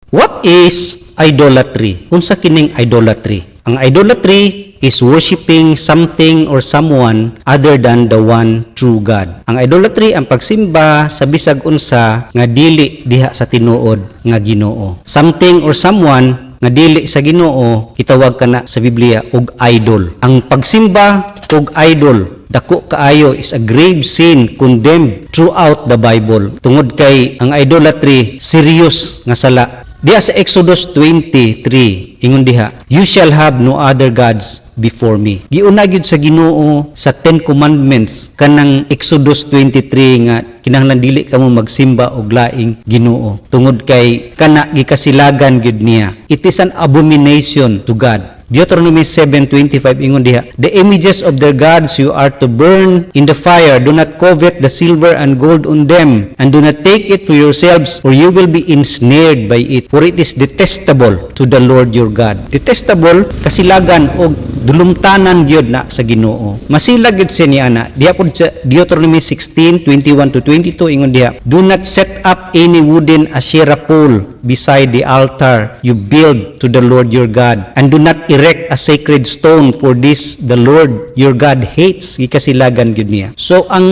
What is idolatry? Unsa kining idolatry? Ang idolatry is worshiping something or someone other than the one true God. Ang idolatry ang pagsimba sa bisag unsa nga dili diha sa tinuod nga Ginoo. Something or someone nga dili sa Ginoo kitawag kana sa Biblia og idol. Ang pagsimba og idol dako kaayo is a grave sin condemned throughout the Bible. Tungod kay ang idolatry serious nga sala. Diha sa Exodus 23, ingon diha, "You shall have no other gods before me." Giuna gyud sa Ginoo sa 10 commandments kanang Exodus 23 nga kinahanglan dili kamo magsimba og laing Ginoo. Tungod kay kana gikasilagan gyud niya. It is an abomination to God. Deuteronomy 7:25 ingon diha, "The images of their gods you are to burn in the fire. Do not covet the silver and gold on them, and do not take it for yourselves, or you will be ensnared by it. For it is detestable to the Lord your God." Detestable, kasilagan o dulumtanan gyud na sa Ginoo. Masilag gyud siya ni ana. Diha pod sa Deuteronomy 16:21-22 ingon diha, "Do not set up any wooden Asherah pole beside the altar you build to the Lord your God, and do not erect a sacred stone, for this the Lord your God hates." Gikasilagan gyud niya. So ang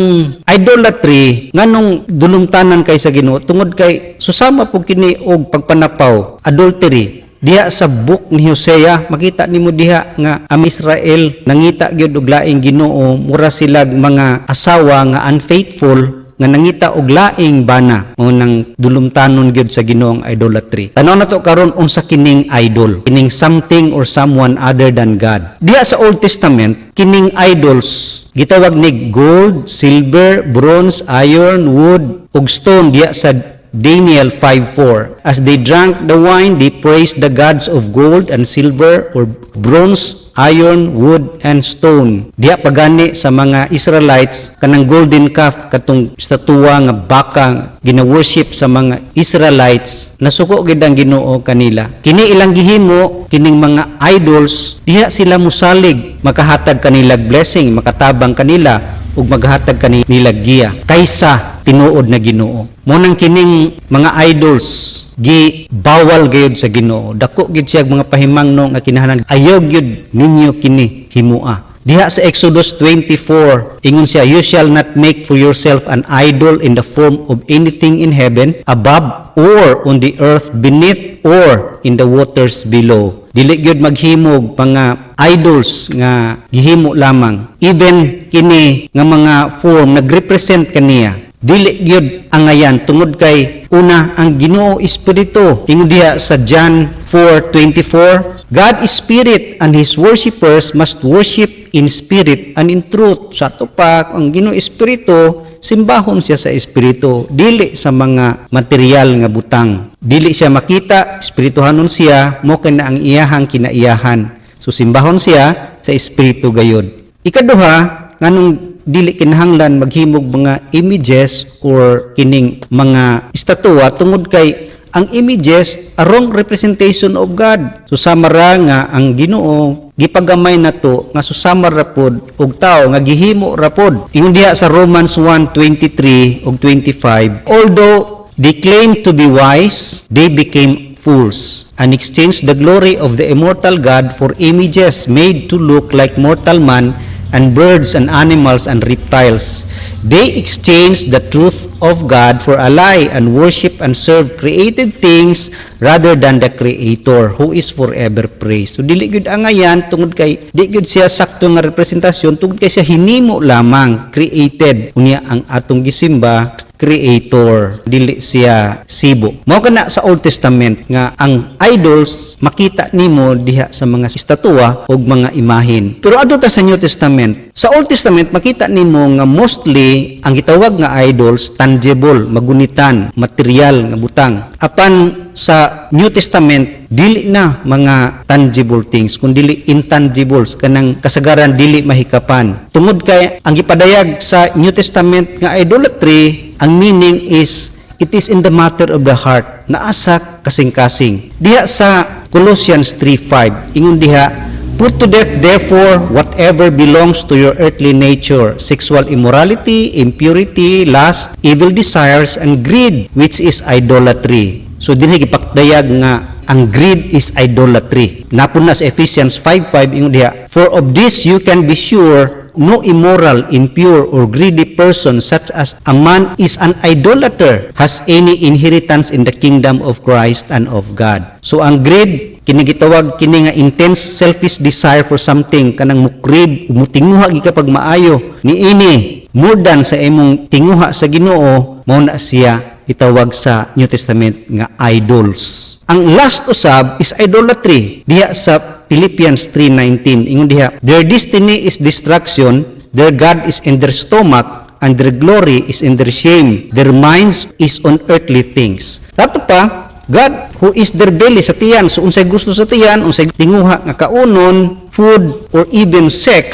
idolatry nganong dulumtanan kay sa Ginoo tungod kay susama po kini og pagpanapaw, adultery. Diha sa book ni Hosea makita nimo diha nga ang Israel nangita gyud og laing Ginoo, mura silag mga asawa nga unfaithful nga nangita og laing bana, mao nang dulumtanon gyud sa Ginoo ang idolatry. Tanaw nato karon unsa kining idol, kining something or someone other than God. Diha sa Old Testament kining idols gitawag ni gold, silver, bronze, iron, wood ug stone. Diha sa Daniel 5:4, "As they drank the wine, they praised the gods of gold and silver, or bronze, iron, wood, and stone." Diha pagani sa mga Israelites kanang golden calf katong statua nga baka gina-worship sa mga Israelites, nasuko gid ang Ginoo kanila. Kini ilang gihimo kining mga idols, diha sila musalig makahatag kanila blessing, makatabang kanila ug maghatag kanila giya kaysa tinuod na Ginoo. Munang kining mga idols gi bawal gayud sa Ginoo. Dako gid siya mga pahimangno nga kinahanglan ayaw gyud ninyo kini himua. Diha sa Exodus 24 ingon siya, "You shall not make for yourself an idol in the form of anything in heaven above, or on the earth beneath, or in the waters below." Dili gyud maghimo mga idols nga gihimo lamang. Even kini nga mga form nagrepresent kaniya, dili gyud angayan tungod kay una ang Ginoo Espiritu. Ingon diha sa John 4:24, "God is spirit, and His worshippers must worship in spirit and in truth." Sa ato pa ang Ginoo Espiritu, simbahon siya sa Espiritu, dili sa mga material nga butang. Dili siya makita, espirituhanon siya, mo kana ang iyahang kinaiyahan. So simbahon siya sa Espiritu gayud. Ikaduha, nganong dili kinahanglan maghimog mga images or kining mga estatwa tungod kay ang images a wrong representation of God. Susama ra nga ang Ginoo gipagamay nato nga susama ra pod og tao nga gihimo ra pod. Ingon diha sa Romans 1:23 ug 25, "Although they claimed to be wise, they became fools, and exchanged the glory of the immortal God for images made to look like mortal man, and birds and animals and reptiles. They exchanged the truth of God for a lie, and worship and serve created things rather than the Creator, who is forever praised." So dili gyud angayan tungod kay di gyud siya sakto nga representasyon, tungod kay siya hinimo lamang, created. Unya ang atong gisimba Creator, dili siya sibo. Mao kana sa Old Testament nga ang idols makita nimo diha sa mga estatwa ug mga imahen. Pero adto ta sa New Testament, sa Old Testament makita nimo nga mostly ang gitawag nga idols tangible, magunitan, material nga butang. Apan sa New Testament dili na mga tangible things kundi intangibles, kanang kasagaran dili mahikapan. Tungod kay ang gipadayag sa New Testament nga idolatry, ang meaning is it is in the matter of the heart, naasa kasing-kasing. Diha sa Colossians 3:5 ingon diha, "Put to death therefore whatever belongs to your earthly nature, sexual immorality, impurity, lust, evil desires, and greed, which is idolatry." So dinhi gipakdayag nga ang greed is idolatry. Napuna sa Ephesians 5:5 ingon diha, for of this you can be sure, no immoral, impure, or greedy person such as a man is an idolater has any inheritance in the kingdom of Christ and of God. So ang greed, kini gitawag kini nga intense selfish desire for something, kanang mukrib, mutinguha gi kapag maayo. Niini, more than sa imong tinguha sa Ginoo, mao na siya gitawag sa New Testament nga idols. Ang last usab is idolatry. Diha sa Philippians 3:19 ingon diha, their destiny is destruction, their God is in their stomach, and their glory is in their shame. Their minds is on earthly things. Dato pa, God who is their belly sa tiyan. So unsay gusto sa tiyan, unsay tinguha nga kaunon, food, or even sex,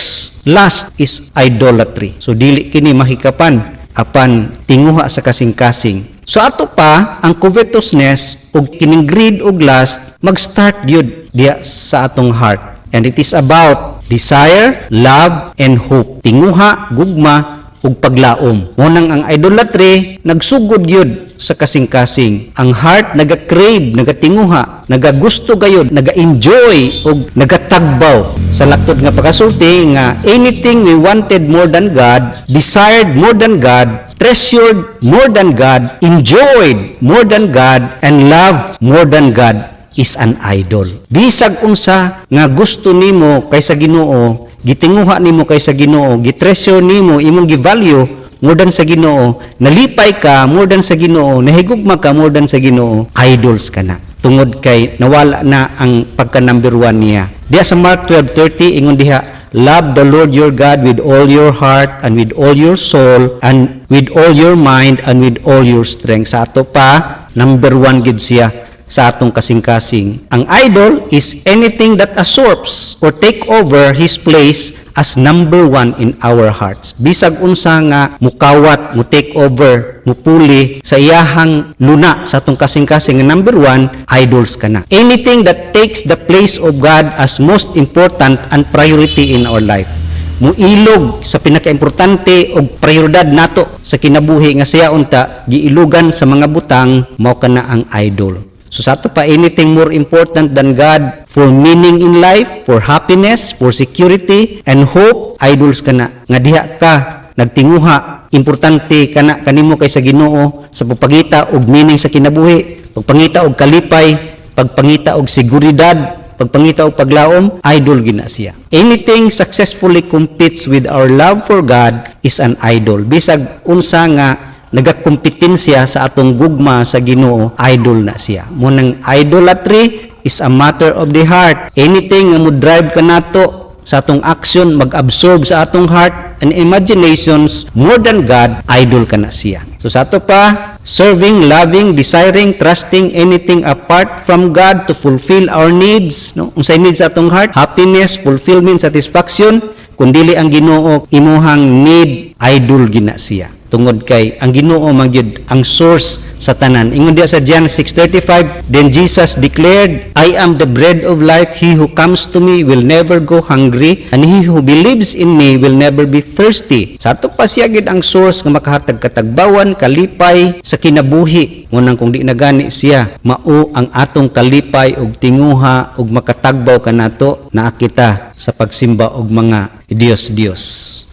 lust is idolatry. So dili kini mahikapan apan tinguha sa kasing-kasing. So ato pa ang covetousness ug kining greed ug lust mag-start gyud diya sa atong heart. And it is about desire, love, and hope. Tinguha, gugma, ug paglaom. Munang ang idolatry nagsugod gyud sa kasing-kasing. Ang heart naga-crave, nagatinguha, nagagusto gayud, naga-enjoy ug nagatagbaw. Sa laktod nga pagkasulti nga anything we wanted more than God, desired more than God, treasured more than God, enjoyed more than God, and loved more than God is an idol. Bisag unsa nga gusto nimo kaysa Ginoo, gitinguha nimo kaysa Ginoo, gitreasure nimo, imong gi-value more than sa Ginoo, nalipay ka more than sa Ginoo, nahigugma ka more than sa Ginoo, idols ka na. Tungod kay nawala na ang pagka number 1 niya. Diya sa Mark 12:30 ingon diha, love the Lord your God with all your heart and with all your soul and with all your mind and with all your strength. Sa ato pa, number 1 gid siya sa atong kasing-kasing. Ang idol is anything that usurps or take over his place as number 1 in our hearts. Bisag unsa nga mukawat, mo take over, mupuli sa iyahang luna sa atong kasing-kasing nga number 1, idols ka na. Anything that takes the place of God as most important and priority in our life. Muilog sa pinakaimportante og prioridad nato sa kinabuhi nga siya unta giilugan sa mga butang, mao kana ang idol. So sa ato pa, anything more important than God for meaning in life, for happiness, for security, and hope, idols ka na. Nga diha ka, nagtinguha, importante ka na kanimo kay sa Ginoo sa pagpangita og meaning sa kinabuhi, pagpangita og kalipay, pagpangita og seguridad, pagpangita og paglaom, idol gina siya. Anything successfully competes with our love for God is an idol. Bisag unsa nga nagakompetensya sa atong gugma sa Ginoo, idol na siya. Munang idolatry is a matter of the heart. Anything nga mo drive ka nato sa atong action, mag-absorb sa atong heart and imaginations more than God, idol ka na siya. So sa ato pa, serving, loving, desiring, trusting anything apart from God to fulfill our needs, no? Unsay needs sa atong heart? Happiness, fulfillment, satisfaction, kundili ang Ginoo imuhang need, idol gina siya. Tungod kay ang Ginoo magyud ang source sa tanan. Ingon diya sa John 6:35, then Jesus declared, I am the bread of life. He who comes to me will never go hungry, and he who believes in me will never be thirsty. Sa ato pa siya gid ang source nga makahatag katagbawan, kalipay sa kinabuhi. Ngunang kung di na gani siya, mao ang atong kalipay og tinguha og makatagbaw kanato naa kita sa pagsimba og mga Dios.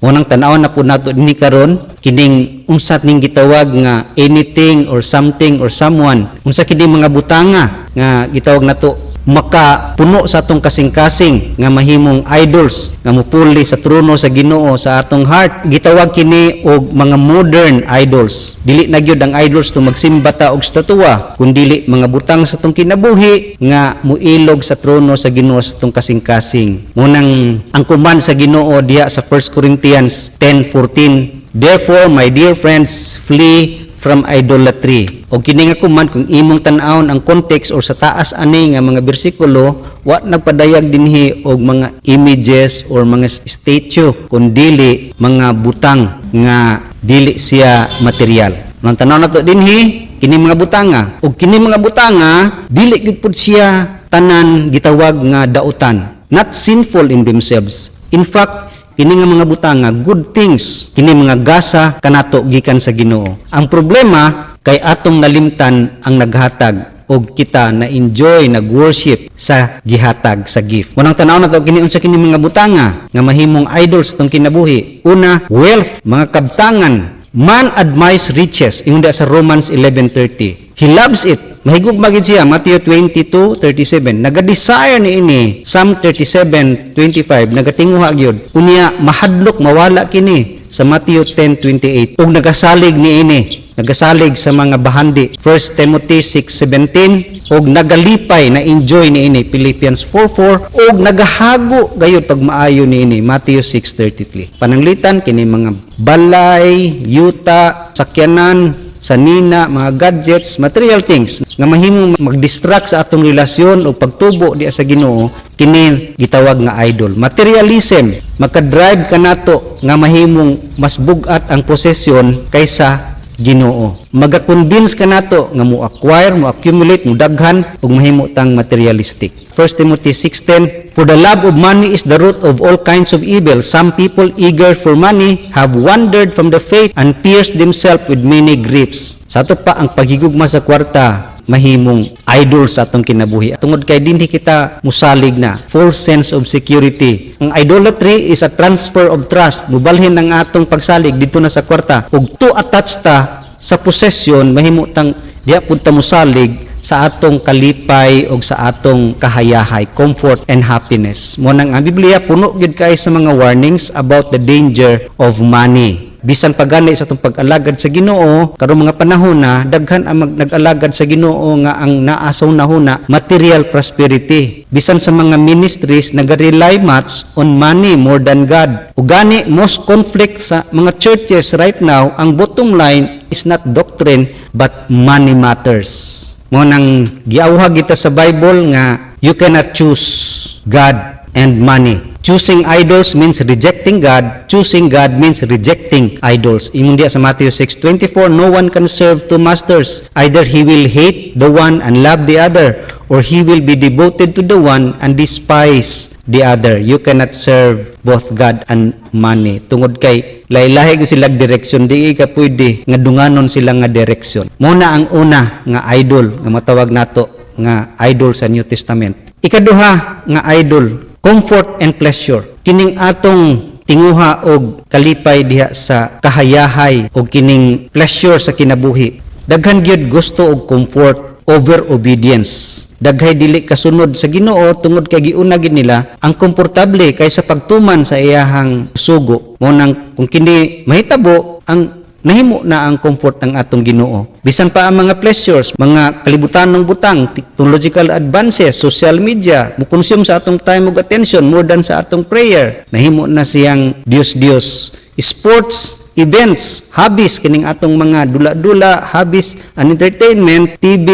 Unang tan-aw na po nato dinhi karon kining unsat ning gitawag nga anything or something or someone. Unsa kini mga butanga nga gitawag nato makapuno sa atong kasing-kasing nga mahimong idols nga mupuli sa trono sa Ginoo sa atong heart. Gitawag kini og mga modern idols. Dili na gyud ang idols to magsimba ta og statua, kundi mga butang sa atong kinabuhi nga muilog sa trono sa Ginoo sa atong kasing-kasing. Munang ang command sa Ginoo diha sa 1 Corinthians 10:14, therefore my dear friends, flee from idolatry. O kini nga kuman kung imong tan-awon ang context or sa taas ani nga mga bersikulo, wa nagpadayag dinhi og mga images or mga statue kundi mga butang nga dili siya material. Nang tanaw nato dinhi kini mga butanga. Og kini mga butanga dili gid pud siya tanan gitawag nga dautan. Not sinful in themselves. In fact, kini nga mga butanga, good things, kini mga gasa kanato gikan sa Ginoo. Ang problema kay atong nalimtan ang naghatag og kita na enjoy nag-worship sa gihatag sa gift. Unang tanaw na to kini unsa kini mga butanga nga mahimong idol sa tong kinabuhi. Una, wealth, mga kabtangan. Man admires riches, ingon sa Romans 11:30. He loves it. Mahigog magid siya, Matthew 22:37. Naga-desire ni ini, Psalm 37:25. Nagatinguha gyud. Unya mahadlok mawala kini sa Matthew 10:28. Ug nagasalig ni ini, nagasalig sa mga bahandi, 1 Timothy 6:17. Og nagalipay na enjoy ni ini, Philippians 4:4. Og nagahago gayud pag maayo ni ini, Matthew 6:33. Pananglitan kini mga balay, yuta, sakyanan, sanina, mga gadgets, material things nga mahimong mag-distract sa atong relasyon o pagtubo diya sa Ginoo, kini gitawag nga idol. Materialism, makadrive kanato nga mahimong mas bugat ang posesyon kaysa Ginoo. Maga-convince kanato nga mo acquire, mo accumulate, mo daghan ug mahimo tang materialistic. 1 Timothy 6:10. For the love of money is the root of all kinds of evil. Some people eager for money have wandered from the faith and pierced themselves with many griefs. Sa ato pa ang paghigugma sa kwarta mahimong idol sa atong kinabuhi. Tungod kay dinhi kita musalig na false sense of security. Ang idolatry is a transfer of trust. Mubalhin ang atong pagsalig dito na sa kwarta ug to attach ta sa possession mahimo tang diha pud ta musalig sa atong kalipay o sa atong kahayahay, comfort and happiness. Mo nang ang Biblia puno gyud kay sa mga warnings about the danger of money. Bisan pagani sa atong pag-alagad sa Ginoo, karong mga panahon na daghan ang nag-alagad sa Ginoo nga ang naasaw nahuna material prosperity. Bisan sa mga ministries nag-rely much on money more than God. Ug gani most conflict sa mga churches right now, ang bottom line is not doctrine but money matters. Mo nang giawha kita sa Bible nga you cannot choose God and money. Choosing idols means rejecting God. Choosing God means rejecting idols. Imong diya sa Matthew 6:24, no one can serve two masters. Either he will hate the one and love the other, or he will be devoted to the one and despise the other. You cannot serve both God and money. Tungod kay lahi-lahi sila direksyon, di ka pwede nga dunganon sila nga direksyon. Muna ang una nga idol nga matawag nato nga idol sa New Testament. Ikaduha nga idol, comfort and pleasure. Kining atong tinguha og kalipay diha sa kahayahay o kining pleasure sa kinabuhi. Daghan gyud gusto og comfort over obedience. Daghay dili kasunod sa Ginoo tungod kay giuna gid nila ang komportable kaysa pagtuman sa iyahang sugo. Mo nang kung kini mahitabo ang nahimo na ang comfort ng atong Ginoo. Bisan pa ang mga pleasures, mga kalibutanong butang, technological advances, social media, mukonsume sa atong time ug attention more than sa atong prayer. Nahimo na siyang Dios-Dios. Sports, events, hobbies, kining atong mga dula-dula, hobbies and entertainment, TV,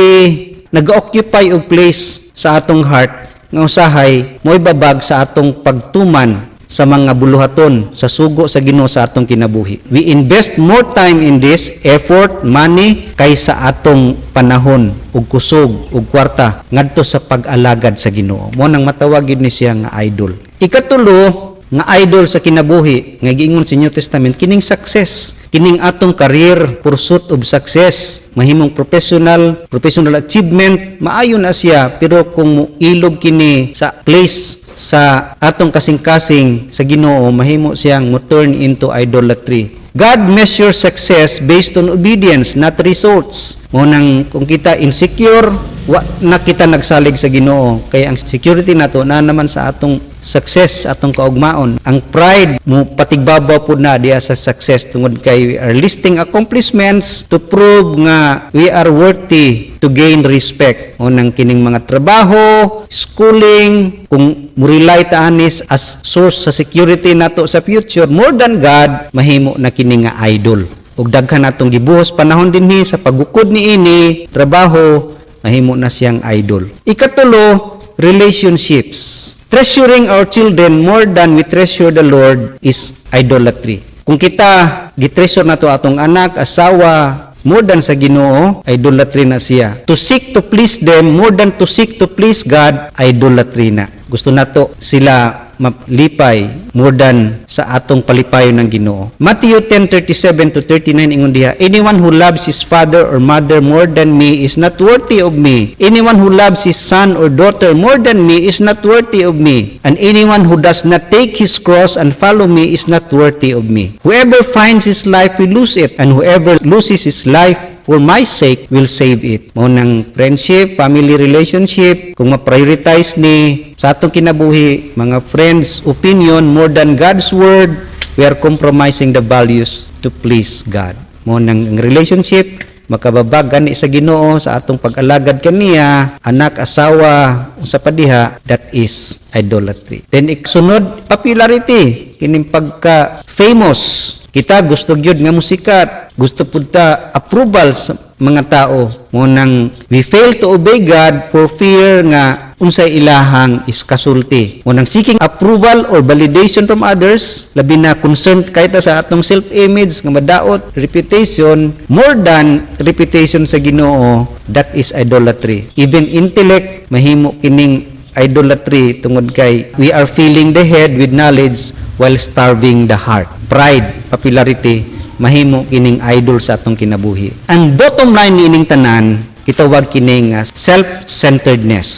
nag-occupy og place sa atong heart nga usahay mo'y babag sa atong pagtuman sa mga buluhaton sa sugo sa Ginoo sa atong kinabuhi. We invest more time in this, effort, money kaysa atong panahon ug kusog ug kwarta ngadto sa pag-alagad sa Ginoo. Mo nang matawag gid ni siya nga idol. Ikatulo nga idol sa kinabuhi nga giingon sa New Testament kining success, kining atong career, pursuit of success, mahimong professional achievement, maayo na siya pero kung ilog kini sa place sa atong kasing-kasing sa Ginoo mahimo siyang mo turn into idolatry. God measures success based on obedience, not results. Mo nang kung kita insecure, wa na kita nagsalig sa Ginoo kay ang security nato na naman sa atong success, atong kaugmaon. Ang pride mo patigbabaw pud na diya sa success tungod kay we are listing accomplishments to prove nga we are worthy to gain respect. O nang kining mga trabaho, schooling, kung murelay ta anis as source sa security nato sa future more than God, mahimo na kini nga idol. Ug daghan natong gibuhos panahon dinhi sa pagukod ni ini trabaho, mahimo na siyang idol. Ikatulo, relationships. Treasuring our children more than we treasure the Lord is idolatry. Kung kita gitreasure nato atong anak, asawa, more than sa Ginoo, idolatry na siya. To seek to please them more than to seek to please God, idolatry na. Gusto nato sila malipay more than sa atong palipayon ng Ginoo. Matthew 10:37 to 39 ingon diha, anyone who loves his father or mother more than me is not worthy of me. Anyone who loves his son or daughter more than me is not worthy of me. And anyone who does not take his cross and follow me is not worthy of me. Whoever finds his life will lose it, and whoever loses his life for my sake will save it. Mao nang friendship, family relationship, kung ma-prioritize ni sa atong kinabuhi, mga friends, opinion more than God's word, we are compromising the values to please God. Mao nang relationship makababag gani sa Ginoo sa atong pag-alagad kaniya, anak, asawa, unsa pa diha, that is idolatry. Then iksunod, popularity, kining pagka famous. Kita gusto gyud nga musikat, gusto pud ta approval sa mga tao. Mo nang we fail to obey God for fear nga unsay ilahang is kasulti. Mo nang seeking approval or validation from others, labi na concerned kayta sa atong self-image nga madaot, reputation more than reputation sa Ginoo, that is idolatry. Even intellect mahimo kining idolatry tungod kay we are filling the head with knowledge while starving the heart. Pride, popularity, mahimo kining idol sa atong kinabuhi. Ang bottom line niining tanan, kitawag kining self-centeredness.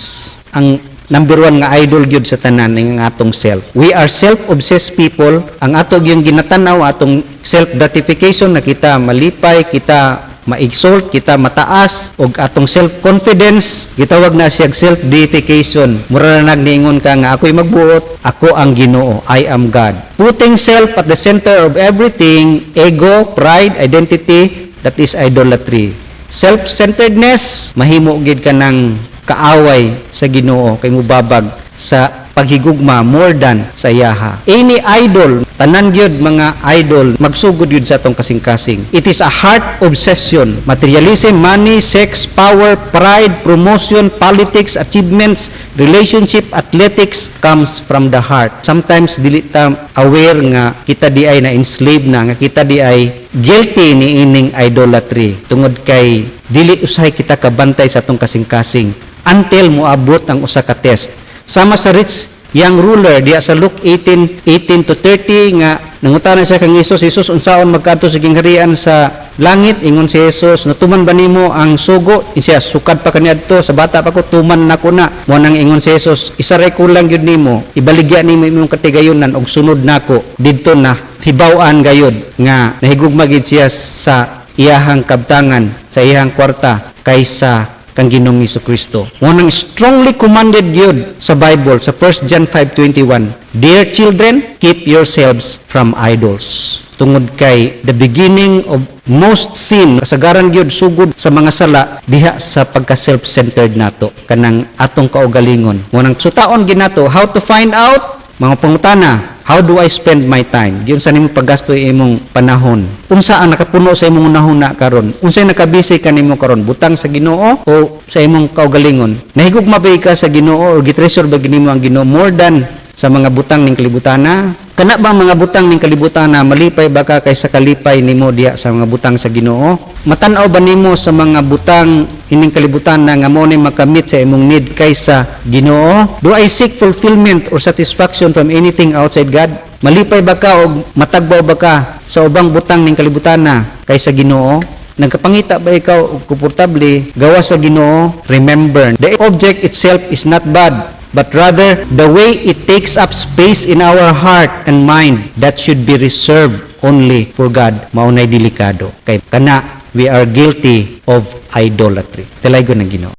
Ang number one nga idol gyud sa tanan ng atong self. We are self-obsessed people. Ang atong yung ginatanaw, atong self-gratification na kita malipay, kita ma-exalt, kita mataas, og atong self-confidence, gitawag na siyang self-deification. Mura na nagniingon ka nga, ako'y magbuot, ako ang Ginoo, I am God. Putting self at the center of everything, ego, pride, identity, that is idolatry. Self-centeredness, mahimo gid ka ng kaaway sa Ginoo, kay mubabag sa paghigugma more than sa yaha. Any idol, tanan gyud mga idol, magsugod gyud sa atong kasing-kasing. It is a heart obsession. Materialism, money, sex, power, pride, promotion, politics, achievements, relationship, athletics comes from the heart. Sometimes dili ta aware nga kita di ay na enslave na, nga kita di ay guilty ni ining idolatry. Tungod kay dili usahay kita kabantay sa atong kasing-kasing until moabot ang usa ka test. Sama sa rich young ruler diya sa Luke 18:18 to 30 nga nangutana siya kang Jesus, unsaon magkadto sa gingharian sa langit? Ingon si Jesus, natuman ba nimo ang sugo? Siya, sukad pa kaniadto, sa bata pa ko tuman nako na. Mo nang ingon si Jesus, isaray ko lang gyud nimo, ibaligya nimo imong katigayonan og sunod nako. Didto na hibaw-an gayud nga nahigugma gid siya sa iyahang kabtangan, sa iyahang kwarta kaysa kang Ginoong Jesucristo. Munang strongly commanded gyud sa Bible sa 1 John 5:21. Dear children, keep yourselves from idols. Tungod kay the beginning of most sin, kasagaran gyud sugod sa mga sala diha sa pagka self-centered nato kanang atong kaugalingon. Munang sutaon gid nato how to find out mga pangutana. How do I spend my time? Diyon sa nimo paggastoy imong panahon. Unsa ang nakapuno sa imong unahuna karon? Unsay nakabisi kanimo karon? Butang sa Ginoo o sa imong kaugalingon? Nahigugma ba ka sa Ginoo o gitreasure ba ginimo ang Ginoo more than sa mga butang ning kalibutana? Kana ba mga butang ning kalibutana malipay ba ka kaysa kalipay nimo diha sa mga butang sa Ginoo? Matan-aw ba nimo sa mga butang ining kalibutana nga mo ni makamit sa imong need kaysa Ginoo? Do I seek fulfillment or satisfaction from anything outside God? Malipay ba ka o matagbaw ba ka sa ubang butang ning kalibutana kaysa Ginoo? Nagkapangita ba ikaw og komportable gawa sa Ginoo? Remember, the object itself is not bad, but rather the way it takes up space in our heart and mind, that should be reserved only for God. Maunay delikado kay kana we are guilty of idolatry. Talaygon ng Ginoo.